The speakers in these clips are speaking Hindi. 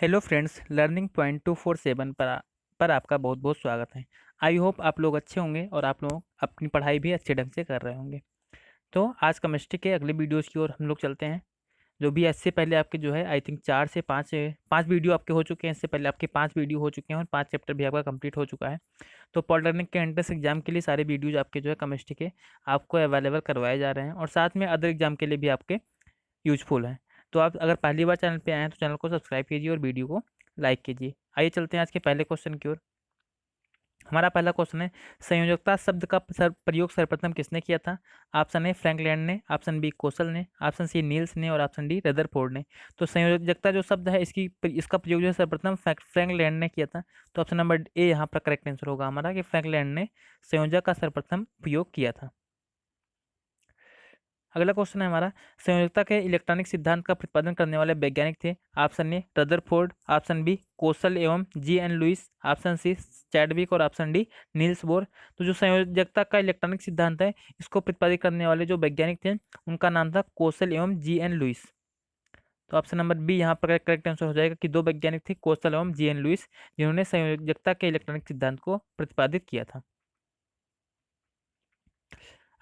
हेलो फ्रेंड्स, लर्निंग पॉइंट 247 पर आपका बहुत बहुत स्वागत है। आई होप आप लोग अच्छे होंगे और आप लोग अपनी पढ़ाई भी अच्छे ढंग से कर रहे होंगे। तो आज केमिस्ट्री के अगले वीडियोस की ओर हम लोग चलते हैं। जो भी इससे पहले आपके जो है आई थिंक 4 से 5 वीडियो आपके हो चुके हैं। इससे पहले आपके 5 वीडियो हो चुके हैं और 5 चैप्टर भी आपका कंप्लीट हो चुका है। तो पॉलिटेक्निक के एंट्रेंस एग्जाम के लिए सारे वीडियोज आपके जो है केमिस्ट्री के आपको अवेलेबल करवाए जा रहे हैं और साथ में अदर एग्जाम के लिए भी आपके यूज़फुल है। तो आप अगर पहली बार चैनल पे आए हैं तो चैनल को सब्सक्राइब कीजिए और वीडियो को लाइक कीजिए। आइए चलते हैं आज के पहले क्वेश्चन की ओर। हमारा पहला क्वेश्चन है, संयोजकता शब्द का प्रयोग सर्वप्रथम किसने किया था? ऑप्शन ए फ्रैंकलैंड ने, ऑप्शन बी कोसल ने, ऑप्शन सी नील्स ने और ऑप्शन डी रदरफोर्ड ने। तो संयोजकता जो शब्द है इसका प्रयोग जो है सर्वप्रथम फ्रैंकलैंड ने किया था। तो ऑप्शन नंबर ए यहाँ पर करेक्ट आंसर होगा हमारा कि फ्रैंकलैंड ने संयोजक का सर्वप्रथम प्रयोग किया था। अगला क्वेश्चन है हमारा, संयोजकता के इलेक्ट्रॉनिक सिद्धांत का प्रतिपादन करने वाले वैज्ञानिक थे? Option A Rutherford, option B Kossel एवं G N Lewis, option C Chadwick और ऑप्शन डी नील्स बोर। तो जो संयोजकता का इलेक्ट्रॉनिक सिद्धांत है इसको प्रतिपादित करने वाले जो वैज्ञानिक थे उनका नाम था कोसल एवं जी एन लुइस। तो ऑप्शन नंबर बी यहाँ पर करेक्ट आंसर हो जाएगा कि दो वैज्ञानिक थे कोसल एवं जी एन लुइस जिन्होंने संयोजकता के इलेक्ट्रॉनिक सिद्धांत को प्रतिपादित किया था।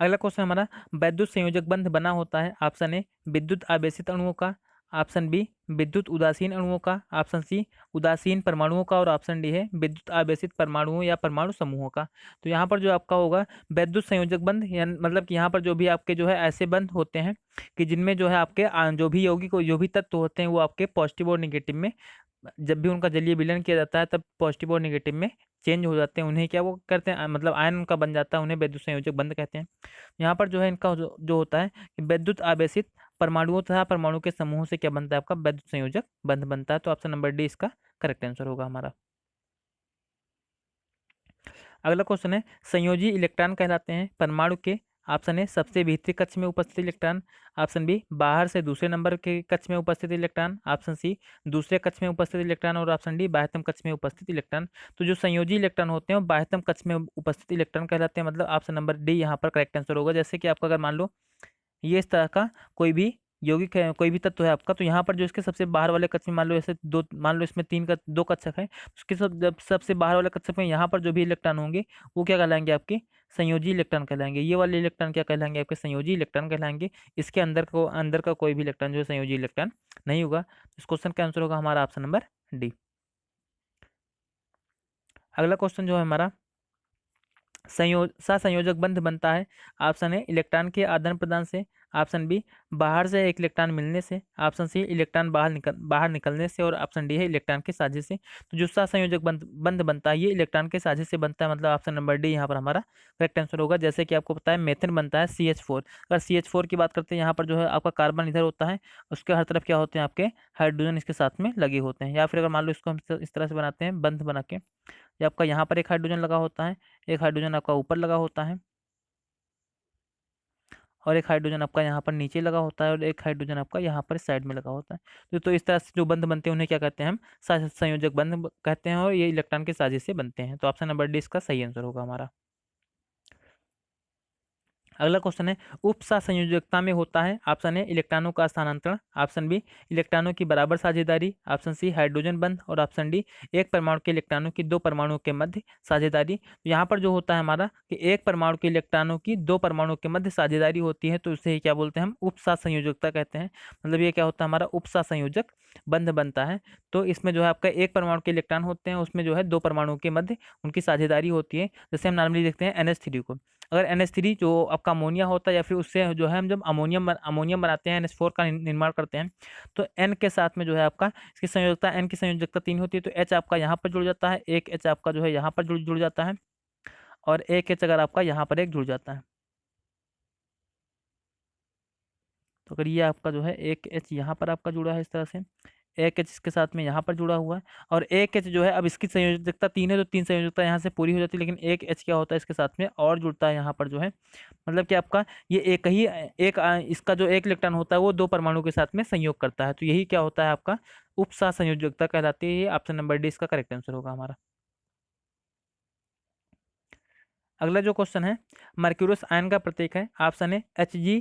अगला क्वेश्चन हमारा, वैद्युत संयोजक बंध बना होता है? ऑप्शन ए विद्युत आवेशित अणुओं का, ऑप्शन बी विद्युत उदासीन अणुओं का, ऑप्शन सी उदासीन परमाणुओं का और ऑप्शन डी है विद्युत आवेशित परमाणुओं या परमाणु समूहों का। तो यहाँ पर जो आपका होगा वैद्युत संयोजक बंध या मतलब कि यहाँ पर जो भी आपके जो है ऐसे बंध होते हैं कि जिनमें जो है आपके जो भी यौगिक जो भी तत्व होते हैं वो आपके पॉजिटिव और निगेटिव में जब भी उनका जलीय विलयन किया जाता है तब पॉजिटिव और निगेटिव में चेंज हो जाते हैं। उन्हें क्या वो करते हैं मतलब आयन उनका बन जाता है, उन्हें वैद्युत संयोजक बंध कहते हैं। यहाँ पर जो है इनका जो होता है कि विद्युत आवेशित परमाणुओं तथा परमाणु के समूहों से क्या बनता है आपका वैद्युत संयोजक बंध बनता है। तो ऑप्शन नंबर डी इसका करेक्ट आंसर होगा हमारा। अगला क्वेश्चन है, संयोजी इलेक्ट्रॉन कहलाते हैं परमाणु के? ऑप्शन ए सबसे भीतरी कक्ष में उपस्थित इलेक्ट्रॉन, ऑप्शन बी बाहर से दूसरे नंबर के कक्ष में उपस्थित इलेक्ट्रॉन, ऑप्शन सी दूसरे कक्ष में उपस्थित इलेक्ट्रॉन और ऑप्शन डी बाह्यतम कक्ष में उपस्थित इलेक्ट्रॉन। तो जो संयोजी इलेक्ट्रॉन होते हैं वो बाह्यतम कक्ष में उपस्थित इलेक्ट्रॉन कहलाते हैं। मतलब ऑप्शन नंबर डी यहाँ पर करेक्ट आंसर होगा। जैसे कि आपका अगर मान लो ये इस तरह का कोई भी यौगिक है, कोई भी तत्व है आपका, तो यहाँ पर जो इसके सबसे बाहर वाले कक्ष में मान लो ऐसे दो, मान लो इसमें दो कक्षक है, उसके जब सबसे बाहर वाले कक्षक में यहाँ पर जो भी इलेक्ट्रॉन होंगे वो क्या कहलाएंगे आपके संयोजी इलेक्ट्रॉन कहलाएंगे। ये वाले इलेक्ट्रॉन क्या कहलाएंगे आपके संयोजी इलेक्ट्रॉन कहलाएंगे। इसके अंदर का कोई भी इलेक्ट्रॉन जो है संयोजी इलेक्ट्रॉन नहीं होगा। इस क्वेश्चन का आंसर होगा हमारा ऑप्शन नंबर डी। अगला क्वेश्चन जो है हमारा, सहसंयोजक बंध बनता है? ऑप्शन ए इलेक्ट्रॉन के आदान प्रदान से, ऑप्शन बी बाहर से एक इलेक्ट्रॉन मिलने से, ऑप्शन सी इलेक्ट्रॉन बाहर निकलने से और ऑप्शन डी है इलेक्ट्रॉन के साझे से। तो जो सहसंयोजक बंध बनता है ये इलेक्ट्रॉन के साझे से बनता है। मतलब ऑप्शन नंबर डी यहाँ पर हमारा करेक्ट आंसर होगा। जैसे कि आपको पता है मेथेन बनता है CH4। अगर CH4 की बात करते हैं यहाँ पर जो है आपका कार्बन इधर होता है, उसके हर तरफ क्या होते हैं आपके हाइड्रोजन इसके साथ में लगे होते हैं। या फिर अगर मान लो इसको हम इस तरह से बनाते हैं बंध बना के, ये आपका यहाँ पर एक हाइड्रोजन लगा होता है, एक हाइड्रोजन आपका ऊपर लगा होता है और एक हाइड्रोजन आपका यहाँ पर नीचे लगा होता है और एक हाइड्रोजन आपका यहाँ पर साइड में लगा होता है। तो इस तरह से जो बंध बनते हैं उन्हें क्या कहते हैं हम संयोजक बंध कहते हैं और ये इलेक्ट्रॉन के साझे से बनते हैं। तो ऑप्शन नंबर डी इसका सही आंसर होगा हमारा। अगला क्वेश्चन है, उपसा संयोजकता में होता है? ऑप्शन ए इलेक्ट्रॉनों का स्थानांतरण, ऑप्शन बी इलेक्ट्रॉनों की बराबर साझेदारी, ऑप्शन सी हाइड्रोजन बंध और ऑप्शन डी एक परमाणु के इलेक्ट्रॉनों की दो परमाणुओं के मध्य साझेदारी। तो यहाँ पर जो होता है हमारा कि एक परमाणु के इलेक्ट्रॉनों की दो परमाणुओं के मध्य साझेदारी होती है, तो इसे क्या बोलते हैं हम उपसा संयोजकता कहते हैं। मतलब ये क्या होता है हमारा उपसा संयोजक बंध बनता है। तो इसमें जो है आपका एक परमाणु के इलेक्ट्रॉन होते हैं, उसमें जो है दो परमाणुओं के मध्य उनकी साझेदारी होती है। जैसे हम नॉर्मली देखते हैं NH3 को, अगर NH3 जो आपका अमोनिया होता है या फिर उससे जो है हम जब अमोनियम बनाते हैं NH4 का निर्माण करते हैं, तो N के साथ में जो है आपका इसकी संयोजकता N की संयोजकता 3 होती है। तो H आपका यहाँ पर जुड़ जाता है, एक H आपका जो है यहाँ पर जुड़ जाता है और एक H अगर आपका यहाँ पर एक जुड़ जाता है। तो अगर ये आपका जो है एक H यहाँ पर आपका जुड़ा है इस तरह से, एक एच इसके साथ में यहाँ पर जुड़ा हुआ है और एक एच जो है अब इसकी संयोजकता 3 है तो 3 संयोजकता यहाँ से पूरी हो जाती है, लेकिन एक एच क्या होता है इसके साथ में और जुड़ता है यहाँ पर जो है। मतलब कि आपका ये इसका जो एक इलेक्ट्रॉन होता है वो दो परमाणु के साथ में संयोग करता है। तो यही क्या होता है आपका उपसह संयोजकता कहलाती है। ऑप्शन नंबर डी इसका करेक्ट आंसर होगा हमारा। अगला जो क्वेश्चन है, मर्क्यूरस आयन का प्रतीक है? Option A Hg,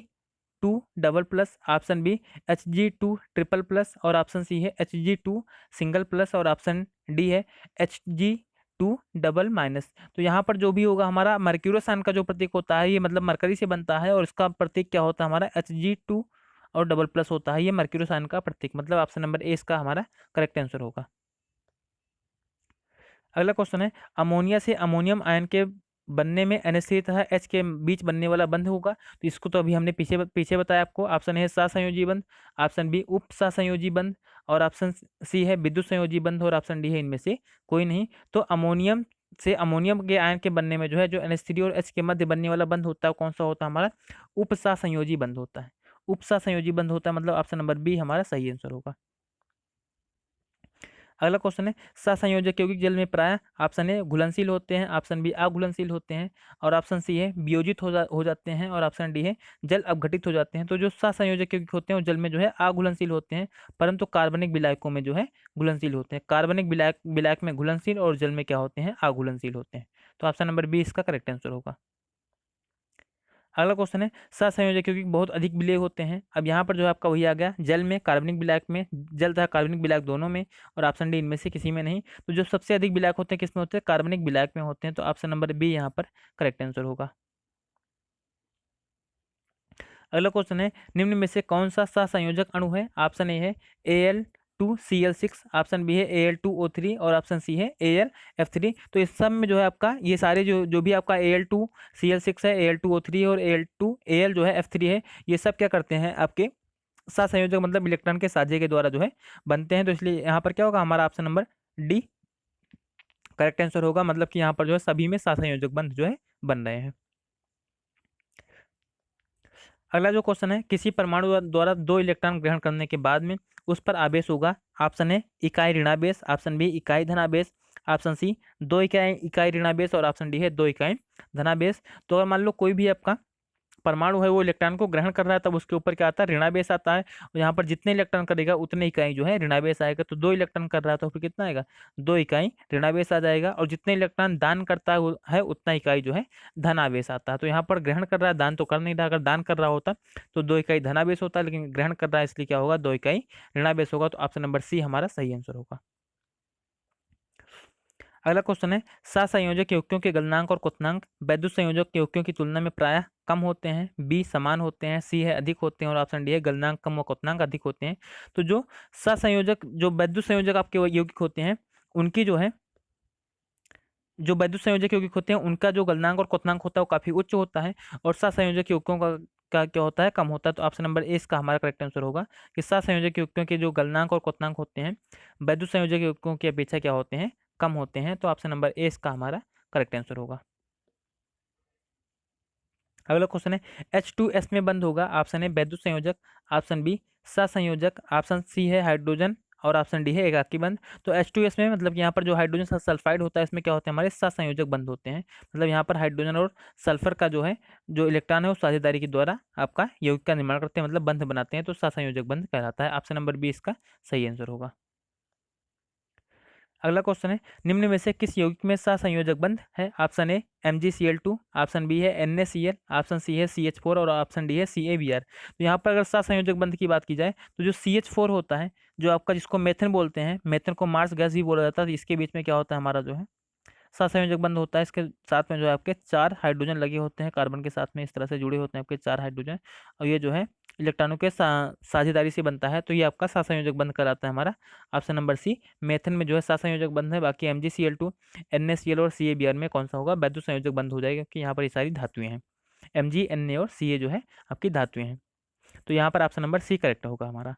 double plus, option B Hg2 triple plus और ऑप्शन सी है Hg2 सिंगल प्लस और ऑप्शन डी है Hg2 डबल माइनस। तो यहाँ पर जो भी होगा हमारा मर्क्यूरोसान का जो प्रतीक होता है ये मतलब मरकरी से बनता है और इसका प्रतीक क्या होता है हमारा Hg2 और डबल प्लस होता है, ये मर्क्यूरोसान का प्रतीक, मतलब ऑप्शन नंबर ए इसका हमारा करेक्ट आंसर होगा। अगला क्वेश्चन है अमोनिया से अमोनियम आयन के बनने में NH3 तथा H के बीच बनने वाला बंध होगा। तो इसको तो अभी हमने पीछे बताया आपको। ऑप्शन है सहसंयोजी बंध, ऑप्शन बी उप सहसंयोजी बंध और ऑप्शन सी है विद्युत संयोजी बंध और ऑप्शन डी है इनमें से कोई नहीं। तो अमोनियम से अमोनियम के आयन के बनने में जो है जो NH3 और H के मध्य बनने वाला बंध होता है कौन सा होता है हमारा उप सहसंयोजी बंध होता है। उप सहसंयोजी बंध होता है, मतलब ऑप्शन नंबर बी हमारा सही आंसर होगा। अगला क्वेश्चन है सहसंयोजक यौगिक जल में प्राय ऑप्शन ए घुलनशील होते हैं, ऑप्शन बी अघुलनशील होते हैं और ऑप्शन सी है वियोजित हो जाते हैं और ऑप्शन डी है जल अपघटित हो जाते हैं। तो जो सहसंयोजक यौगिक होते हैं वो जल में जो है अघुलनशील होते हैं परंतु कार्बनिक विलायकों में जो है घुलनशील होते हैं। कार्बनिक विलायक में घुलनशील और जल में क्या होते हैं अघुलनशील होते हैं। तो ऑप्शन नंबर बी इसका करेक्ट आंसर होगा। अगला क्वेश्चन है सहसंयोजक यौगिक बहुत अधिक विलेय होते हैं। अब यहाँ पर जो है आपका वही आ गया जल में कार्बनिक विलायक में, जल तथा कार्बनिक विलायक दोनों में और ऑप्शन डी इनमें से किसी में नहीं। तो जो सबसे अधिक विलायक होते हैं किसमें होते हैं कार्बनिक विलायक में होते हैं। तो ऑप्शन नंबर बी यहाँ पर करेक्ट आंसर होगा। अगला क्वेश्चन है निम्न में से कौन सा सहसंयोजक अणु है। ऑप्शन ए है Al2Cl6, ऑप्शन बी है Al2O3 और ऑप्शन सी है AlF3। तो इस सब में जो है आपका ये सारे जो भी आपका Al2Cl6 है, Al2O3 और Al जो है F3 है, ये सब क्या करते हैं आपके सहसंयोजक मतलब इलेक्ट्रॉन के साझे के द्वारा जो है बनते हैं। तो इसलिए यहाँ पर क्या होगा हमारा option number D correct answer होगा, मतलब कि यहाँ पर जो है सभी में सहसंयोजक बंध जो है बन रहे हैं। अगला जो क्वेश्चन है किसी परमाणु द्वारा 2 इलेक्ट्रॉन ग्रहण करने के बाद में उस पर आवेश होगा। ऑप्शन है इकाई ऋणावेश, ऑप्शन बी इकाई धनावेश, ऑप्शन सी 2 इकाई ऋणावेश और ऑप्शन डी है 2 इकाई धनावेश। तो अगर मान लो कोई भी आपका परमाणु है वो इलेक्ट्रॉन को ग्रहण कर रहा है तब उसके ऊपर क्या आता है ऋणावेश आता है और यहाँ पर जितने इलेक्ट्रॉन करेगा उतने इकाई जो है ऋणावेश आएगा। तो 2 इलेक्ट्रॉन कर रहा है तो फिर कितना आएगा 2 इकाई ऋणावेश आ जाएगा और जितने इलेक्ट्रॉन दान करता है उतना इकाई जो है धनावेश आता है। तो यहाँ पर ग्रहण कर रहा है, दान तो कर नहीं रहा, अगर दान कर रहा होता तो 2 इकाई धनावेश होता है लेकिन ग्रहण कर रहा है इसलिए क्या होगा 2 इकाई ऋणावेश होगा। तो ऑप्शन नंबर सी हमारा सही आंसर होगा। अगला क्वेश्चन है सहसंयोजक यौगिकों के गलनांक और क्वथनांक वैद्युत संयोजक यौगिकों की तुलना में प्रायः कम होते हैं, बी समान होते हैं, सी है अधिक होते हैं और ऑप्शन डी है गलनांक कम और क्वथनांक अधिक होते हैं। तो जो सहसंयोजक जो वैद्युत संयोजक आपके यौगिक होते हैं उनकी जो है जो वैद्युत संयोजक यौगिक होते हैं उनका जो गलनांक और क्वथनांक होता है वो काफी उच्च होता है और सहसंयोजक यौगिकों का क्या होता है कम होता है। तो ऑप्शन नंबर ए इसका हमारा करेक्ट आंसर होगा कि सहसंयोजक यौगिकों के जो गलनांक और क्वथनांक होते हैं वैद्युत संयोजक यौगिकों की अपेक्षा क्या होते हैं कम होते हैं। तो ऑप्शन नंबर ए इसका हमारा करेक्ट आंसर होगा। अगला क्वेश्चन है H2S में बंद होगा। ऑप्शन ए वैद्युत संयोजक, ऑप्शन बी सहसंयोजक, ऑप्शन सी है हाइड्रोजन और ऑप्शन डी है एकाकी बंध। तो H2S में मतलब यहाँ पर जो हाइड्रोजन सल्फाइड होता है इसमें क्या होते हैं हमारे सहसंयोजक बंध होते हैं। मतलब यहाँ पर हाइड्रोजन और सल्फर का जो है जो इलेक्ट्रॉन है वो साझेदारी के द्वारा आपका यौगिक का निर्माण करते हैं, मतलब बंध बनाते हैं। तो सहसंयोजक बंध कहलाता है। ऑप्शन नंबर बी इसका सही आंसर होगा। अगला क्वेश्चन है निम्न में से किस यौगिक में सहसंयोजक बंध है। Option A MgCl2, option B है NaCl, ऑप्शन सी है CH4 और ऑप्शन डी है CaBr। तो यहाँ पर अगर सहसंयोजक बंध की बात की जाए तो जो CH4 होता है जो आपका जिसको मेथन बोलते हैं, मेथन को मार्स गैस भी बोला जाता है, तो इसके बीच में क्या होता है हमारा जो है सहसंयोजक बंध होता है। इसके साथ में जो है आपके 4 हाइड्रोजन लगे होते हैं, कार्बन के साथ में इस तरह से जुड़े होते हैं आपके 4 हाइड्रोजन और ये जो है इलेक्ट्रॉनों के साझेदारी से बनता है। तो ये आपका सहसंयोजक बंध कहलाता है हमारा। ऑप्शन नंबर सी मेथन में जो है सहसंयोजक बंध है। बाकी MgCl2, NaCl और CaBr में कौन सा होगा वैद्युत संयोजक बंध हो जाएगा क्योंकि यहाँ पर ये सारी धातुएं हैं। Mg, Na और Ca जो है आपकी धातुएं हैं। तो यहाँ पर ऑप्शन नंबर सी करेक्ट होगा हमारा।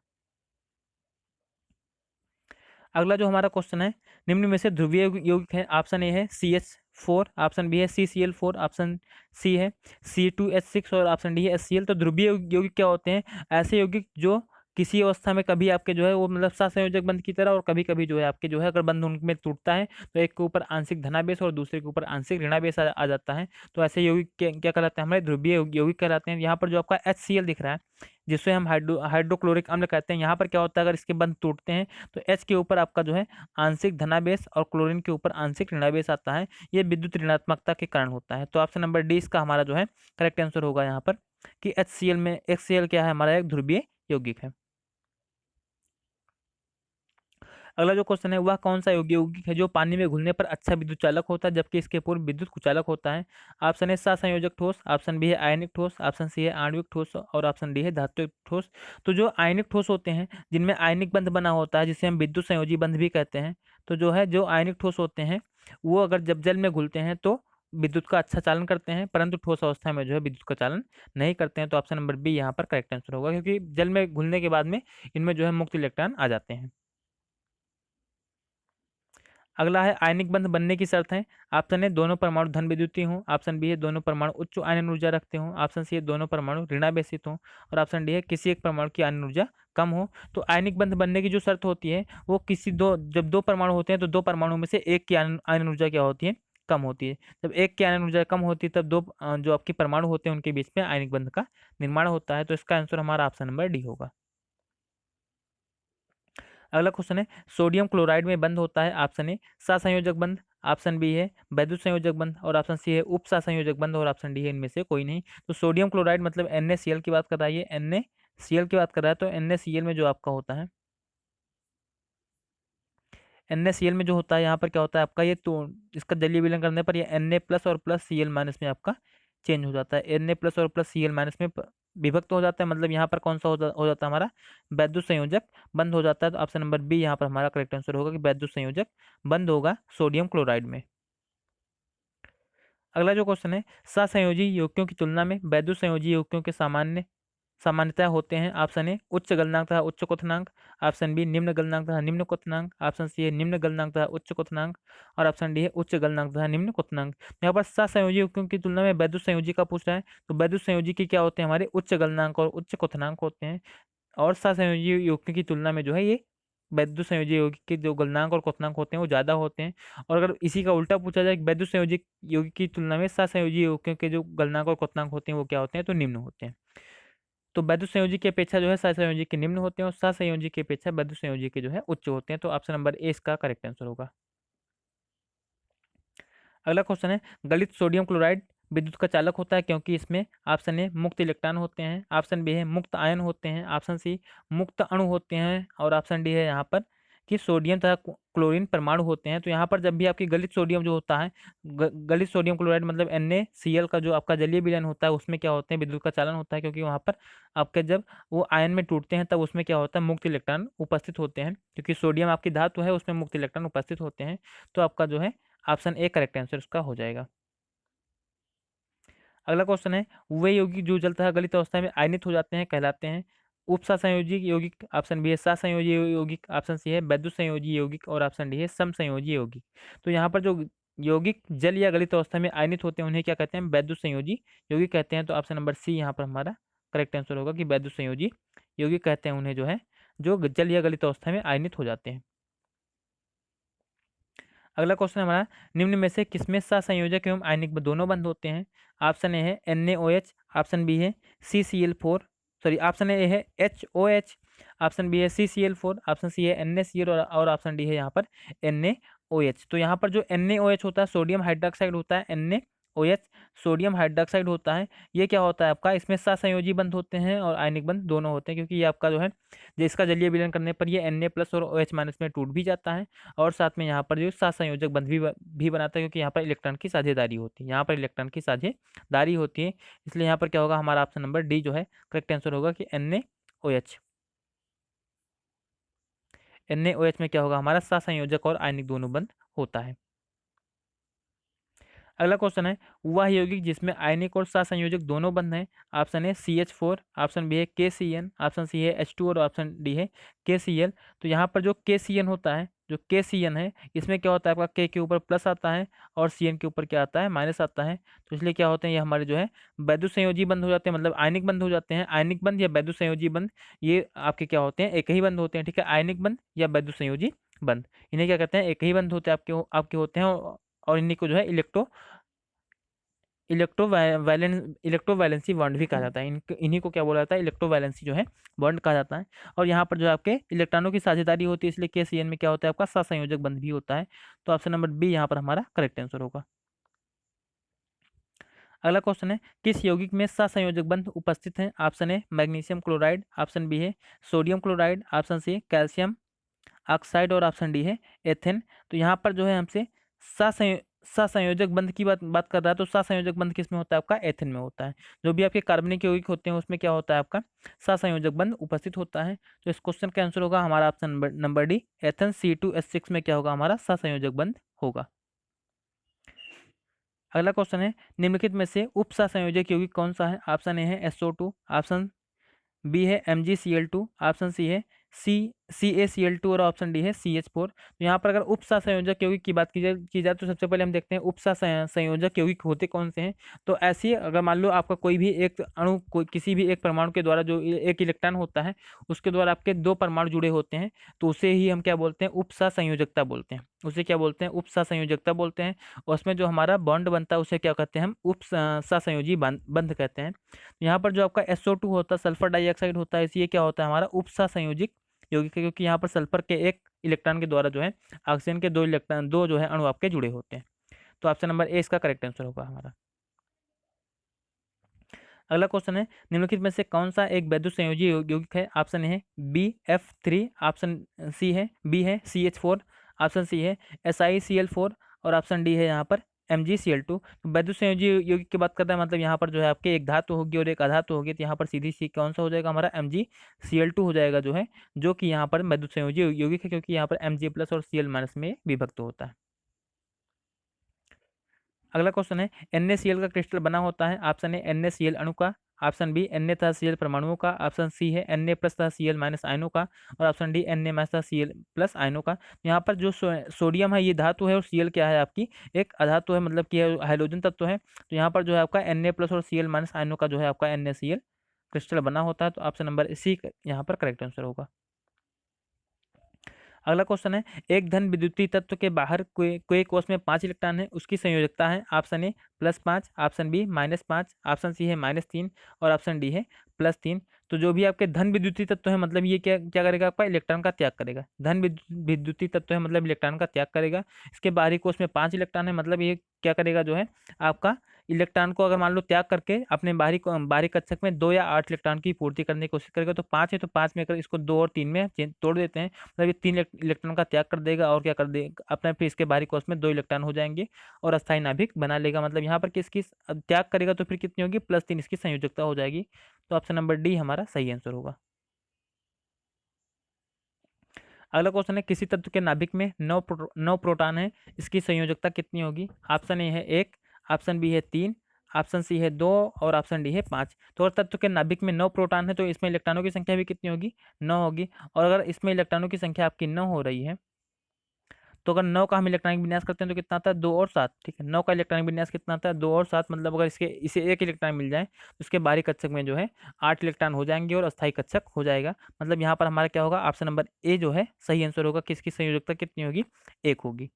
अगला जो हमारा क्वेश्चन है निम्न में से ध्रुवीय यौगिक है। ऑप्शन ए है CH4, ऑप्शन बी है CCl4, ऑप्शन सी है C2H6 और ऑप्शन डी है HCl। तो ध्रुवीय यौगिक क्या होते हैं ऐसे यौगिक जो किसी अवस्था में कभी आपके जो है वो मतलब सहसंयोजक बंध की तरह और कभी कभी जो है आपके जो है अगर बंध उनमें टूटता है तो एक के ऊपर आंशिक धनावेश और दूसरे के ऊपर आंशिक ऋणावेश आ जाता है। तो ऐसे यौगिक क्या कहलाते हैं हमारे ध्रुवीय यौगिक कहलाते हैं। यहाँ पर जो आपका HCl दिख रहा है जिससे हम हाइड्रोक्लोरिक अम्ल कहते हैं, यहाँ पर क्या होता है अगर इसके बंध टूटते हैं तो H के ऊपर आपका जो है आंशिक धनावेश और क्लोरीन के ऊपर आंशिक ऋणावेश आता है। ये विद्युत ऋणात्मकता के कारण होता है। तो ऑप्शन नंबर डी इसका हमारा जो है करेक्ट आंसर होगा यहाँ पर। कि HCl में HCl क्या है, हमारा एक ध्रुवीय यौगिक है। अगला जो क्वेश्चन है, वह कौन सा यौगिक है जो पानी में घुलने पर अच्छा विद्युत चालक होता है जबकि इसके पूर्व विद्युत कुचालक होता है? ऑप्शन ए सहसंयोजक ठोस, ऑप्शन बी है आयनिक ठोस, ऑप्शन सी है आणविक ठोस और ऑप्शन डी है धात्विक ठोस। तो जो आयनिक ठोस होते हैं जिनमें आयनिक बंध बना होता है, जिसे हम विद्युत संयोजी बंध भी कहते हैं, तो जो है जो आयनिक ठोस होते हैं वो अगर जब जल में घुलते हैं तो विद्युत का अच्छा चालन करते हैं, परंतु ठोस अवस्था में जो है विद्युत का चालन नहीं करते हैं। तो ऑप्शन नंबर बी यहाँ पर करेक्ट आंसर होगा, क्योंकि जल में घुलने के बाद में इनमें जो है मुक्त इलेक्ट्रॉन आ जाते हैं। अगला है आयनिक बंध बनने की शर्त है। ऑप्शन ए दोनों परमाणु धन विद्युतीय हों, ऑप्शन बी है दोनों परमाणु उच्च आयन ऊर्जा रखते हों, ऑप्शन सी है दोनों परमाणु ऋणावेशित हों और ऑप्शन डी है किसी एक परमाणु की आयन ऊर्जा कम हो। तो आयनिक बंध बनने की जो शर्त होती है वो किसी दो, जब दो परमाणु होते हैं तो दो परमाणु में से एक की आयन ऊर्जा क्या होती है, कम होती है। जब एक की आयन ऊर्जा कम होती है तब दो जो आपके परमाणु होते हैं उनके बीच में आयनिक बंध का निर्माण होता है। तो इसका आंसर हमारा ऑप्शन नंबर डी होगा। अगला क्वेश्चन है, सोडियम क्लोराइड में बंध होता है। ऑप्शन ए सहसंयोजक बंध, ऑप्शन बी है वैद्युत संयोजक बंध और ऑप्शन सी है उप सहसंयोजक बंध और ऑप्शन डी है इनमें से कोई नहीं। तो सोडियम क्लोराइड मतलब NaCl की बात कर रहा है, ये NaCl की बात कर रहा है। तो NaCl में जो आपका होता है, NaCl में जो होता है यहाँ पर क्या होता है आपका, ये तो इसका जलीय विलयन करने पर ये Na प्लस और प्लस Cl माइनस में आपका चेंज हो जाता है। Na प्लस और प्लस Cl माइनस में विभक्त हो जाता है, मतलब यहाँ पर कौन सा हो जाता है हमारा वैद्युत संयोजक बंद हो जाता है। तो ऑप्शन नंबर बी यहाँ पर हमारा करेक्ट आंसर होगा कि वैद्युत संयोजक बंद होगा सोडियम क्लोराइड में। अगला जो क्वेश्चन है, सहसंयोजी यौगिकों की तुलना में वैद्युत संयोजी यौगिकों के सामान्यता होते हैं। ऑप्शन ए उच्च गलनांक तथा उच्च क्वथनांक, ऑप्शन बी निम्न गलनांक तथा निम्न क्वथनांक, ऑप्शन सी है निम्न गलनांक तथा उच्च क्वथनांक और ऑप्शन डी है उच्च गलनांक तथा निम्न क्वथनांक। यहाँ पर सहसंयोजी यौगिकों की तुलना में वैद्युत संयोजी का पूछ रहा है, तो वैद्युत संयोजी के क्या होते हैं, हमारे उच्च गलनांक और उच्च क्वथनांक होते हैं। और सहसंयोजी यौगिकों की तुलना में जो है ये वैद्युत संयोजी यौगिक के जो गलनांक और क्वथनांक होते हैं वो ज़्यादा होते हैं। और अगर इसी का उल्टा पूछा जाए कि वैद्युत संयोजी यौगिक की तुलना में सहसंयोजी यौगिकों के जो गलनांक और क्वथनांक होते हैं वो क्या होते हैं, तो निम्न होते हैं। तो वैद्युत संयोजी की अपेक्षा जो है सहसंयोजी के निम्न होते हैं और सहसंयोजी की अपेक्षा वैद्युत संयोजी के जो है उच्च होते हैं। तो ऑप्शन नंबर ए इसका करेक्ट आंसर होगा। अगला क्वेश्चन है, गलित सोडियम क्लोराइड विद्युत का चालक होता है क्योंकि इसमें ऑप्शन ए मुक्त इलेक्ट्रॉन होते हैं, ऑप्शन बी है मुक्त आयन होते हैं, ऑप्शन सी मुक्त अणु होते हैं और ऑप्शन डी है यहाँ पर कि सोडियम तथा क्लोरीन परमाणु होते हैं। तो यहाँ पर जब भी आपकी गलित सोडियम जो होता है, गलित सोडियम क्लोराइड मतलब NaCl का जो आपका जलीय विलयन होता है उसमें क्या होते हैं, विद्युत का चालन होता है, क्योंकि वहाँ पर आपके जब वो आयन में टूटते हैं तब उसमें क्या होता है, मुक्त इलेक्ट्रॉन उपस्थित होते हैं, क्योंकि सोडियम आपकी धातु है उसमें मुक्त इलेक्ट्रॉन उपस्थित होते हैं। तो आपका जो है ऑप्शन ए करेक्ट आंसर उसका हो जाएगा। अगला क्वेश्चन है, वे यौगिक जो जल तथा गलित अवस्था में आयनित हो जाते हैं कहलाते हैं उपसहसंयोजी यौगिक, ऑप्शन बी है सहसंयोजी यौगिक, ऑप्शन सी है वैद्युत संयोजी यौगिक और ऑप्शन डी है समसंयोजी यौगिक। तो यहाँ पर जो यौगिक जल या गलित अवस्था में आयनित होते हैं उन्हें क्या कहते हैं, वैद्युत संयोजी यौगिक कहते हैं। तो ऑप्शन नंबर सी यहाँ पर हमारा करेक्ट आंसर होगा कि वैद्युत संयोजी यौगिक कहते हैं उन्हें जो है जो जल या गलित अवस्था में आयनित हो जाते हैं। अगला क्वेश्चन हमारा, निम्न में से किसमें सहसंयोजक एवं आयनिक दोनों बंध होते हैं? ऑप्शन ए है NaOH, ऑप्शन बी है CCl4, सॉरी ऑप्शन ए है HOH, ऑप्शन बी है CCl4, ऑप्शन सी है NaCl और ऑप्शन डी है यहाँ पर NaOH। तो यहाँ पर जो NaOH होता है सोडियम हाइड्रोक्साइड होता है, NaOH सोडियम हाइड्रोक्साइड होता है। ये क्या होता है आपका, इसमें सहसंयोजी बंध होते हैं और आयनिक बंध दोनों होते हैं, क्योंकि ये आपका जो है जिसका जलीय विलयन करने पर ये Na प्लस और OH माइनस में टूट भी जाता है और साथ में यहाँ पर जो सहसंयोजक बंध भी बनाता है, क्योंकि यहाँ पर इलेक्ट्रॉन की साझेदारी होती है, यहाँ पर इलेक्ट्रॉन की साझेदारी होती है। इसलिए यहाँ पर क्या होगा, हमारा ऑप्शन नंबर डी जो है करेक्ट आंसर होगा कि NaOH। NaOH में क्या होगा, हमारा सहसंयोजक और आयनिक दोनों बंध होता है। अगला क्वेश्चन है, वह यौगिक जिसमें आयनिक और सहसंयोजक दोनों बंध हैं। Option A CH4, option B है KCN, ऑप्शन सी है H2 और ऑप्शन डी है KCl। तो यहाँ पर जो KCN होता है, जो KCN है इसमें क्या होता है आपका K के ऊपर प्लस आता है और CN के ऊपर क्या आता है, माइनस आता है। तो इसलिए क्या होते हैं, ये हमारे जो है वैद्युत संयोजी बंध हो जाते हैं, मतलब आयनिक बंध हो जाते हैं। आयनिक बंध या वैद्युत संयोजी बंध ये आपके क्या होते हैं, एक ही बंध होते हैं, ठीक है। आयनिक बंध या वैद्युत संयोजी बंध इन्हें क्या कहते हैं, एक ही बंध होते हैं आपके होते हैं और इन्हीं को जो है इलेक्ट्रोवैलेंसी बॉन्ड भी कहा जाता है। इन्हीं को क्या बोला जाता है, इलेक्ट्रोवैलेंसी जो है बॉन्ड कहा जाता है। और यहाँ पर जो आपके इलेक्ट्रॉनों की साझेदारी होती है, इसलिए KCN में क्या होता है आपका सहसंयोजक बंध भी होता है। तो ऑप्शन नंबर बी यहाँ पर हमारा करेक्ट आंसर होगा। अगला क्वेश्चन है, किस यौगिक में सहसंयोजक बंध उपस्थित हैं? Option A magnesium chloride, option B है sodium chloride, option C calcium oxide और ऑप्शन डी है एथेन। तो यहाँ पर जो है हमसे सहसंयो सहसंयोजक बंध की बात कर रहा है, तो सहसंयोजक बंध किस में होता है? आपका एथेन में होता है। जो भी आपके कार्बनिक यौगिक होते हैं उसमें क्या होता है? आपका सहसंयोजक बंध उपस्थित होता है। तो इस क्वेश्चन का आंसर होगा हमारा option number D, ethane C2H6 में क्या होगा? हमारा सहसंयोजक बंध होगा। अगला क्वेश्चन है, निम्नलिखित में से उप सहसंयोजक यौगिक कौन सा है? ऑप्शन ए है SO2, ऑप्शन बी है MgCl2, ऑप्शन सी है CaCl2 और ऑप्शन डी है CH4। तो यहाँ पर अगर उपसा संयोजक यौगिक की बात की जाए तो सबसे पहले हम देखते हैं उपसा संयोजक यौगिक होते कौन से हैं। तो ऐसी अगर मान लो आपका कोई भी एक अणु किसी भी एक परमाणु के द्वारा जो एक इलेक्ट्रॉन होता है उसके द्वारा आपके दो परमाणु जुड़े होते हैं, तो उसे ही हम क्या बोलते हैं? उपसा संयोजकता बोलते हैं। उसे क्या बोलते हैं? उपसा संयोजकता बोलते हैं। और उसमें जो हमारा बॉन्ड बनता है उसे क्या कहते हैं? हम सहसंयोजी बंध कहते हैं। यहाँ पर जो आपका SO2 होता है, सल्फर डाइऑक्साइड होता है, ये क्या होता है? हमारा उपसा संयोजक यौगिक है, क्योंकि यहाँ पर सल्फर के एक इलेक्ट्रॉन के द्वारा जो है ऑक्सीजन के दो इलेक्ट्रॉन, दो जो है अणु आपके जुड़े होते हैं। तो ऑप्शन नंबर ए इसका करेक्ट आंसर होगा हमारा। अगला क्वेश्चन है, निम्नलिखित में से कौन सा एक वैद्युत संयोजी यौगिक है? ऑप्शन ए है BF3, ऑप्शन सी है बी है CH4, ऑप्शन सी है SiCl4 और ऑप्शन डी है यहाँ पर MgCl2। तो वैद्युत संयोजी यौगिक की बात करते हैं, मतलब यहाँ पर जो है आपके एक धातु होगी और एक अधातु होगी, तो यहाँ पर सीधी सी कौन सा हो जाएगा? हमारा MgCl2 हो जाएगा, जो है जो कि यहाँ पर वैद्युत संयोजी यौगिक है, क्योंकि यहाँ पर Mg+ और Cl- में विभक्त होता है। अगला क्वेश्चन है, NaCl का क्रिस्टल बना होता है। ऑप्शन ए NaCl अणु का, ऑप्शन बी Na तथा Cl परमाणुओं का, ऑप्शन सी है Na प्लस तथा Cl- आयनों का और ऑप्शन डी Na- तथा Cl+ आयनों का। यहाँ पर जो सोडियम है ये धातु है और Cl क्या है? आपकी एक अधातु है, मतलब कि हाइड्रोजन तत्व है। तो यहाँ पर जो है आपका Na+ और Cl- आयनों का जो है आपका NaCl क्रिस्टल बना होता है। तो ऑप्शन नंबर सी यहाँ पर करेक्ट आंसर होगा। अगला क्वेश्चन है, एक धन विद्युतीय तत्व के बाहर कोई कोष में 5 इलेक्ट्रॉन है, उसकी संयोजकता है। Option A +5, option B -5, option C है -3 और ऑप्शन डी है +3। तो जो भी आपके धन विद्युतीय तत्व है, मतलब ये क्या क्या करेगा? आपका इलेक्ट्रॉन का त्याग करेगा। धन विद्युतीय तत्व है मतलब इलेक्ट्रॉन का त्याग करेगा। इसके बाहरी कोष में 5 इलेक्ट्रॉन है, मतलब ये क्या करेगा? जो है आपका इलेक्ट्रॉन को अगर मान लो त्याग करके अपने बाहरी कक्षक में 2 या 8 इलेक्ट्रॉन की पूर्ति करने की कोशिश करेगा। तो 5 है, तो 5 में अगर इसको 2 और 3 में तोड़ देते हैं, मतलब ये 3 इलेक्ट्रॉन का त्याग कर देगा और क्या कर देगा? अपने फिर इसके बाहरी कोष में 2 इलेक्ट्रॉन हो जाएंगे और अस्थायी नाभिक बना लेगा। मतलब यहाँ पर किसकी त्याग करेगा तो फिर कितनी होगी? +3 इसकी संयोजकता हो जाएगी। तो ऑप्शन नंबर डी हमारा सही आंसर होगा। अगला क्वेश्चन है, किसी तत्व के नाभिक में 9 प्रोटॉन है, इसकी संयोजकता कितनी होगी? ऑप्शन ए है 1, ऑप्शन बी है 3, ऑप्शन सी है 2 और ऑप्शन डी है 5। तो अगर तत्व के नाभिक में 9 प्रोटॉन है तो इसमें इलेक्ट्रॉनों की संख्या भी कितनी होगी? 9 होगी। और अगर इसमें इलेक्ट्रॉनों की संख्या आपकी 9 हो रही है, तो अगर 9 का हम इलेक्ट्रॉनिक विन्यास करते हैं तो कितना आता है? 2 और 7। ठीक है, 9 का इलेक्ट्रॉनिक विन्यास कितना आता है? 2 और 7। मतलब अगर इसे एक इलेक्ट्रॉन मिल जाए तो इसके बाहरी कक्षक में जो है 8 इलेक्ट्रॉन हो जाएंगे और अस्थायी कक्षक हो जाएगा। मतलब यहाँ पर हमारा क्या होगा? ऑप्शन नंबर ए जो है सही आंसर होगा। किसकी संयोजकता कितनी होगी? 1 होगी।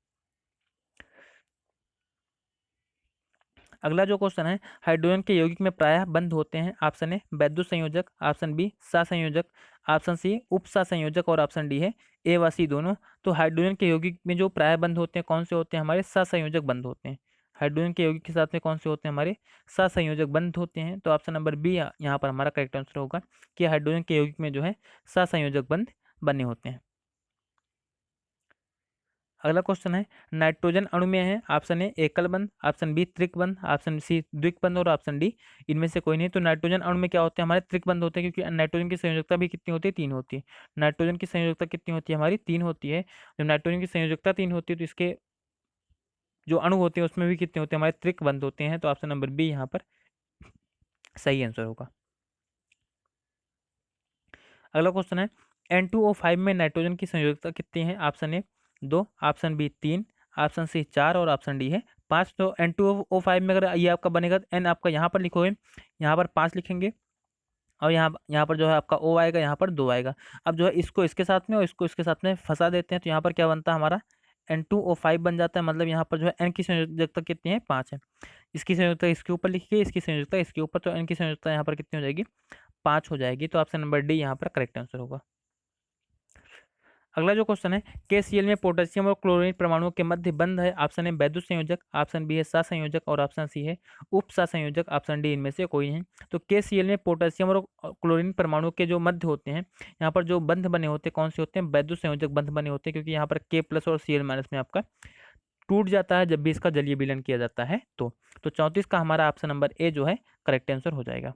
अगला जो क्वेश्चन है, हाइड्रोजन के यौगिक में प्रायः बंध होते हैं। ऑप्शन ए वैद्युत संयोजक, ऑप्शन बी सहसंयोजक, ऑप्शन सी उप सहसंयोजक और ऑप्शन डी है ए व सी दोनों। तो हाइड्रोजन के यौगिक में जो प्रायः बंध होते हैं कौन से होते हैं? हमारे सहसंयोजक बंध होते हैं। हाइड्रोजन के यौगिक के साथ में कौन से होते हैं? हमारे सहसंयोजक बंध होते हैं। तो ऑप्शन नंबर बी यहाँ पर हमारा करेक्ट आंसर होगा कि हाइड्रोजन के यौगिक में जो है सहसंयोजक बंध बने होते हैं। अगला क्वेश्चन है, नाइट्रोजन अणु में है। ऑप्शन ए एकल बंध, ऑप्शन बी त्रिक बंध, ऑप्शन सी द्विक बंध और ऑप्शन डी इनमें से कोई नहीं। तो नाइट्रोजन अणु में क्या होते हैं? हमारे त्रिक बंध होते हैं, क्योंकि नाइट्रोजन की संयोजकता भी कितनी होती है? 3 होती है। नाइट्रोजन की संयोजकता कितनी होती है? हमारी 3 होती है। जब नाइट्रोजन की संयोजकता 3 होती है तो इसके जो अणु होते हैं उसमें भी कितने होते हैं? हमारे त्रिक बंध होते हैं। तो ऑप्शन नंबर बी यहाँ पर सही आंसर होगा। अगला क्वेश्चन है, N2O5 में नाइट्रोजन की संयोजकता कितनी है? Option A 2, option B 3, option C 4 और ऑप्शन डी है 5। तो N2O5 में अगर ये आपका बनेगा तो N आपका यहाँ पर लिखोगे, यहाँ पर 5 लिखेंगे और यहाँ यहाँ पर जो है आपका O आएगा, यहाँ पर 2 आएगा। अब जो है इसको इसके साथ में और इसको इसके साथ में फंसा देते हैं, तो यहाँ पर क्या बनता है? हमारा N2O5 बन जाता है। मतलब यहाँ पर जो है N की संयोजकता कितनी है? 5 है। इसकी संयोजकता इसके ऊपर लिखिए, इसकी संयोजकता इसके ऊपर, तो N की संयोजकता यहाँ पर कितनी हो जाएगी? 5 हो जाएगी। तो ऑप्शन नंबर डी यहाँ पर करेक्ट आंसर होगा। अगला जो क्वेश्चन है, KCl में पोटेशियम और क्लोरीन परमाणुओं के मध्य बंध है। ऑप्शन ए वैद्युत संयोजक, ऑप्शन बी है सहसंयोजक और ऑप्शन सी है उप सहसंयोजक, ऑप्शन डी इनमें से कोई नहीं। तो KCl में पोटेशियम और क्लोरीन परमाणु के जो मध्य होते हैं, यहाँ पर जो बंध बने होते हैं कौन से होते हैं, वैद्युत संयोजक बंध बने होते हैं, क्योंकि यहाँ पर K+ और Cl- में आपका टूट जाता है जब भी इसका जलीय विलयन किया जाता है। तो 34 का हमारा ऑप्शन नंबर ए जो है करेक्ट आंसर हो जाएगा।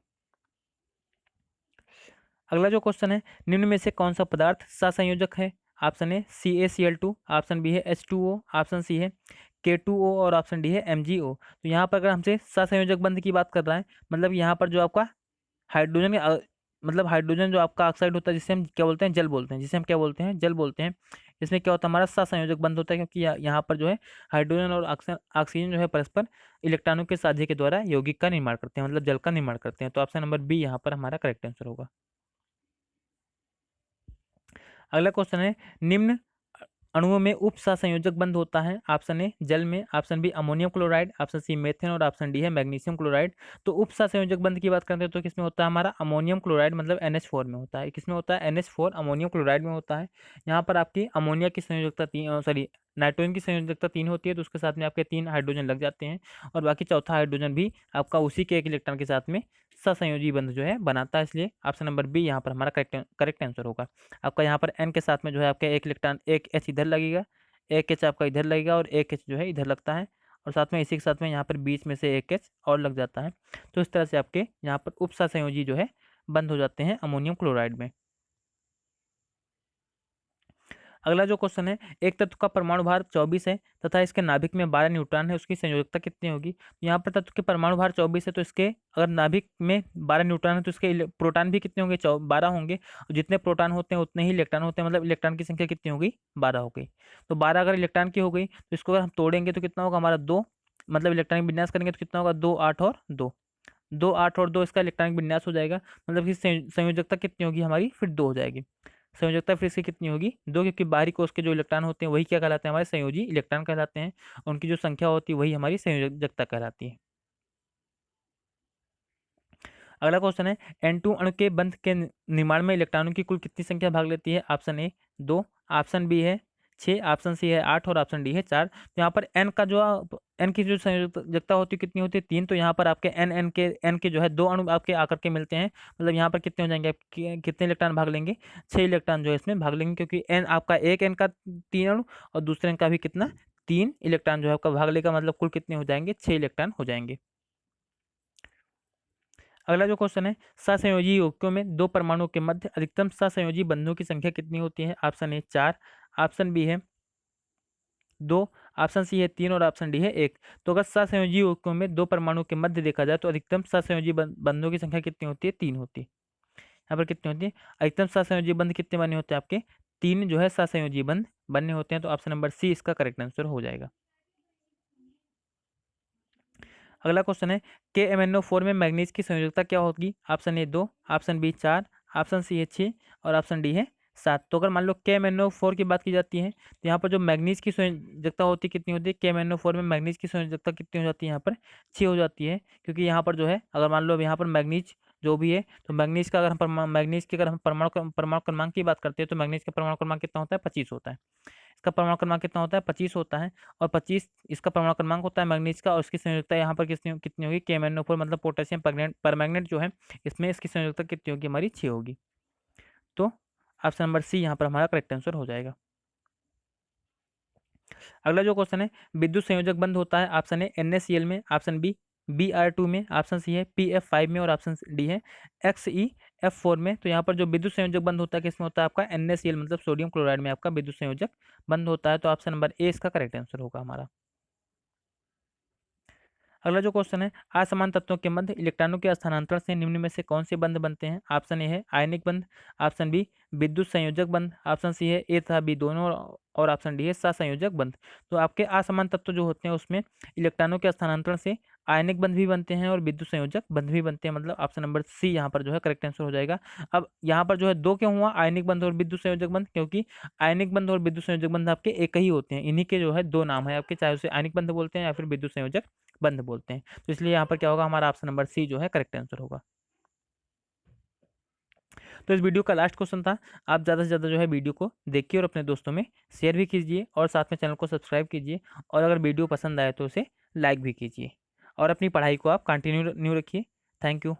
अगला जो क्वेश्चन है, निम्न में से कौन सा पदार्थ सहसंयोजक है। ऑप्शन ए CaCl2, ऑप्शन बी है H2O, ऑप्शन सी है K2O और ऑप्शन डी है MgO। तो यहाँ पर अगर हमसे सहसंयोजक बंध की बात कर रहा है, मतलब यहाँ पर जो आपका हाइड्रोजन मतलब हाइड्रोजन जो आपका ऑक्साइड होता है, जिसे हम क्या बोलते हैं, जल बोलते हैं, जिसे हम क्या बोलते हैं, जल बोलते हैं। इसमें क्या होता है, हमारा सहसंयोजक बंध होता है, क्योंकि यहाँ पर जो है हाइड्रोजन और ऑक्सीजन जो है परस्पर इलेक्ट्रॉनों के साझे के द्वारा यौगिक का निर्माण करते हैं, मतलब जल का निर्माण करते हैं। तो ऑप्शन नंबर बी यहाँ पर हमारा करेक्ट आंसर होगा। अगला क्वेश्चन है, निम्न अणुओं में उप सहसंयोजक बंध होता है। ऑप्शन ए जल में, option B ammonium chloride, option C methane और ऑप्शन डी है मैग्नीशियम क्लोराइड। तो उप सहसंयोजक बंध की बात करते हैं तो किसमें होता है, हमारा अमोनियम क्लोराइड मतलब NH4 में होता है। किसमें होता है, NH4 अमोनियम क्लोराइड में होता है। यहाँ पर आपकी अमोनिया की संयोजकता तीन, सॉरी नाइट्रोजन की संयोजकता 3 होती है, तो उसके साथ में आपके 3 हाइड्रोजन लग जाते हैं, और बाकी चौथा हाइड्रोजन भी आपका उसी के एक इलेक्ट्रॉन के साथ में सहसंयोजी बंध जो है बनाता है। इसलिए ऑप्शन नंबर बी यहाँ पर हमारा करेक्ट आंसर होगा। आपका यहाँ पर N के साथ में जो है आपका एक इलेक्ट्रॉन, एक H इधर लगेगा, एक H आपका इधर लगेगा और एक H जो है इधर लगता है, और साथ में इसी के साथ में यहाँ पर बीच में से एक H और लग जाता है। तो इस तरह से आपके यहाँ पर उप सहसंयोजी जो है बंद हो जाते हैं अमोनियम क्लोराइड में। अगला जो क्वेश्चन है, एक तत्व का परमाणु भार 24 है तथा इसके नाभिक में 12 न्यूट्रॉन है, उसकी संयोजकता कितनी होगी। तो यहाँ पर तत्व के परमाणु भार 24 है, तो इसके अगर नाभिक में 12 न्यूट्रॉन है तो इसके प्रोटॉन भी कितने होंगे, 12 होंगे, और जितने प्रोटॉन होते हैं उतने ही इलेक्ट्रॉन होते हैं, मतलब इलेक्ट्रॉन की संख्या कितनी होगी, 12 हो गई। तो 12 अगर इलेक्ट्रॉन की हो गई तो इसको अगर हम तोड़ेंगे तो कितना होगा हमारा 2, मतलब इलेक्ट्रॉनिक विन्यास करेंगे तो कितना होगा 2 8 और 2, 2 8 और 2 इसका इलेक्ट्रॉनिक विन्यास हो जाएगा, मतलब कि संयोजकता कितनी होगी हमारी, फिर 2 हो जाएगी। संयोजकता फिर इसकी कितनी होगी, 2, क्योंकि बाहरी कोष के जो इलेक्ट्रॉन होते हैं वही क्या कहलाते हैं, हमारे संयोजी इलेक्ट्रॉन कहलाते हैं। उनकी जो संख्या होती है वही हमारी संयोजकता कहलाती है। अगला क्वेश्चन है, N2 अणु के बंध के निर्माण में इलेक्ट्रॉनों की कुल कितनी संख्या भाग लेती है। ऑप्शन ए 2, ऑप्शन बी है 6, ऑप्शन सी है 8 और ऑप्शन डी है 4। तो यहाँ पर एन का जो एन की जो संयोजकता होती है कितनी होती है, 3। तो यहाँ पर आपके एन के जो है 2 अणु आपके आकर के मिलते हैं, मतलब यहाँ पर कितने हो जाएंगे, कितने इलेक्ट्रॉन भाग लेंगे, 6 इलेक्ट्रॉन जो है इसमें भाग लेंगे, क्योंकि एन आपका एक एन का 3 अणु और दूसरे एन का भी कितना 3 इलेक्ट्रॉन जो है आपका भाग लेगा, मतलब कुल कितने हो जाएंगे, 6 इलेक्ट्रॉन हो जाएंगे। अगला जो क्वेश्चन है, सहसंयोजी यौगिकों में दो परमाणुओं के मध्य अधिकतम सहसंयोजी बंधनों की संख्या कितनी होती है। ऑप्शन ए 4, ऑप्शन बी है 2, ऑप्शन सी है 3 और ऑप्शन डी है 1। तो अगर सहसंयोजी यौगिकों में दो परमाणुओं के मध्य देखा जाए तो अधिकतम सहसंयोजी बंधनों की संख्या कितनी होती है, 3 होती है। यहाँ पर कितनी होती है, अधिकतम सहसंयोजी बंध कितने बने होते हैं आपके, 3 जो है सहसंयोजी बंध बनने होते हैं। तो ऑप्शन नंबर सी इसका करेक्ट आंसर हो जाएगा। अगला क्वेश्चन है, KMnO4 में मैग्नीज की संयोजकता क्या होगी। Option A 2, option B 4, option C है 6 और ऑप्शन डी है 7। तो अगर मान लो KMnO4 की बात की जाती है तो यहाँ पर जो मैग्नीज की संयोजकता होती है कितनी होती है, KMnO4 में मैग्नीज की संयोजकता कितनी हो जाती है, यहाँ पर 6 हो जाती है, क्योंकि यहाँ पर जो है अगर मान लो यहाँ पर मैग्नीज जो भी है, तो मैग्नीज का अगर हम मैग्नीज की अगर हम परमाणु क्रमांक की बात करते हैं तो मैग्नीज का परमाणु क्रमांक कितना होता है, 25 होता है। इसका परमाणु क्रमांक कितना होता है, 25 होता है, और 25 इसका परमाणु क्रमांक होता है मैग्नीज का, और इसकी संयोजकता यहाँ पर कितनी कितनी होगी, KMnO4 मतलब पोटेशियम परमैंगनेट जो है, इसमें इसकी संयोजकता कितनी होगी, हमारी 6 होगी। तो ऑप्शन नंबर सी यहाँ पर हमारा करेक्ट आंसर हो जाएगा। अगला जो क्वेश्चन है, विद्युत संयोजक बंध होता है। ऑप्शन ए NaCl में, ऑप्शन बी Br2 में, ऑप्शन सी है PF5 में और ऑप्शन डी है XeF4 में। तो यहाँ पर जो विद्युत संयोजक बंध होता है किसमें होता है, आपका NaCl मतलब सोडियम क्लोराइड में आपका विद्युत संयोजक बंध होता है। तो ऑप्शन नंबर ए इसका करेक्ट आंसर होगा हमारा। अगला जो क्वेश्चन है, असमान तत्वों के मध्य इलेक्ट्रॉनों के स्थानांतरण से निम्न में से कौन से बंध बनते हैं। ऑप्शन ए है आयनिक बंध, ऑप्शन बी विद्युत संयोजक बंध, ऑप्शन सी है ए तथा बी दोनों और ऑप्शन डी है सहसंयोजक बंध। तो आपके असमान तत्व जो होते हैं उसमें इलेक्ट्रॉनों के स्थानांतरण से आयनिक बंध भी बनते हैं और विद्युत संयोजक बंध भी बनते हैं, मतलब ऑप्शन नंबर सी यहाँ पर जो है करेक्ट आंसर हो जाएगा। अब यहाँ पर जो है दो क्यों हुआ, आयनिक बंध और विद्युत संयोजक बंध, क्योंकि आयनिक बंध और विद्युत संयोजक बंध आपके एक ही होते हैं, इन्हीं के जो है दो नाम है आपके, चाहे उसे आयनिक बंध बोलते हैं या फिर विद्युत संयोजक बंध बोलते हैं। तो इसलिए यहाँ पर क्या होगा, हमारा ऑप्शन नंबर सी जो है करेक्ट आंसर होगा। तो इस वीडियो का लास्ट क्वेश्चन था, आप ज़्यादा से ज़्यादा जो है वीडियो को देखिए और अपने दोस्तों में शेयर भी कीजिए और साथ में चैनल को सब्सक्राइब कीजिए, और अगर वीडियो पसंद आए तो उसे लाइक भी कीजिए और अपनी पढ़ाई को आप कंटिन्यू रखिए। Thank you.